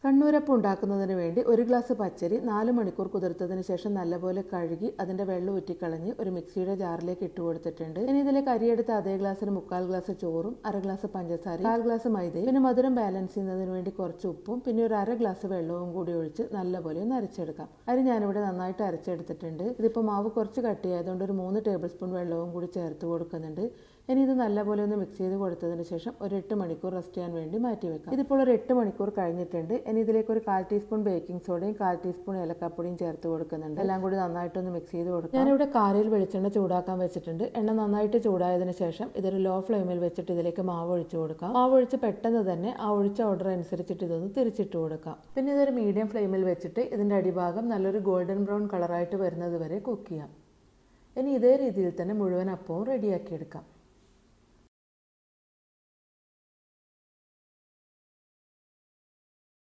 കണ്ണൂരപ്പം ഉണ്ടാക്കുന്നതിന് വേണ്ടി ഒരു ഗ്ലാസ് പച്ചരി 4 മണിക്കൂർ കുതിർത്തതിന് ശേഷം നല്ലപോലെ കഴുകി അതിന്റെ വെള്ളം ഊറ്റിക്കളഞ്ഞ് ഒരു മിക്സിയുടെ ജാറിലേക്ക് ഇട്ട് കൊടുത്തിട്ടുണ്ട്. ഇനി ഇതിലേക്ക് അരിയെടുത്ത അതേ ഗ്ലാസ്സിന് 3/4 ഗ്ലാസ് ചോറും 1/2 ഗ്ലാസ് പഞ്ചസാരയും 1/4 ഗ്ലാസ് മൈദയും പിന്നെ മധുരം ബാലൻസ് ചെയ്യുന്നതിന് വേണ്ടി കുറച്ച് ഉപ്പും പിന്നെ ഒരു 1/2 ഗ്ലാസ് വെള്ളവും കൂടി ഒഴിച്ച് നല്ലപോലെ ഒന്ന് അരച്ചെടുക്കാം. അരി ഞാനിവിടെ നന്നായിട്ട് അരച്ചെടുത്തിട്ടുണ്ട്. ഇതിപ്പോൾ മാവ് കുറച്ച് കട്ടിയായതുകൊണ്ട് ഒരു 3 ടേബിൾ സ്പൂൺ വെള്ളവും കൂടി ചേർത്ത് കൊടുക്കുന്നുണ്ട്. ഇനി ഇത് നല്ലപോലെ ഒന്ന് മിക്സ് ചെയ്ത് കൊടുത്തതിന് ശേഷം ഒരു 8 മണിക്കൂർ റെസ്റ്റ് ചെയ്യാൻ വേണ്ടി മാറ്റി വെക്കാം. ഇതിപ്പോൾ ഒരു 8 മണിക്കൂർ കഴിഞ്ഞിട്ടുണ്ട്. ഇനി ഇതിലേക്ക് ഒരു 1/4 ടീസ്പൂൺ ബേക്കിംഗ് സോഡയും 1/4 ടീസ്പൂൺ ഏലക്കാപ്പൊടിയും ചേർത്ത് കൊടുക്കുന്നുണ്ട്. എല്ലാം കൂടി നന്നായിട്ടൊന്ന് മിക്സ് ചെയ്ത് കൊടുക്കാം. ഞാനിവിടെ കാരയിൽ വെളിച്ചെണ്ണ ചൂടാക്കാൻ വെച്ചിട്ടുണ്ട്. എണ്ണ നന്നായിട്ട് ചൂടായതിനു ശേഷം ഇതൊരു ലോ ഫ്ലെയിമിൽ വെച്ചിട്ട് ഇതിലേക്ക് മാവ് ഒഴിച്ചു കൊടുക്കാം. മാവ് ഒഴിച്ച് പെട്ടെന്ന് തന്നെ ആ ഒഴിച്ച ഓർഡർ അനുസരിച്ചിട്ട് ഇതൊന്ന് തിരിച്ചിട്ട് കൊടുക്കാം. പിന്നെ ഇതൊരു മീഡിയം ഫ്ലെയിമിൽ വെച്ചിട്ട് ഇതിന്റെ അടിഭാഗം നല്ലൊരു ഗോൾഡൻ ബ്രൗൺ കളറായിട്ട് വരുന്നത് വരെ കുക്ക് ചെയ്യാം. ഇനി ഇതേ രീതിയിൽ തന്നെ മുഴുവൻ അപ്പവും റെഡിയാക്കി എടുക്കാം.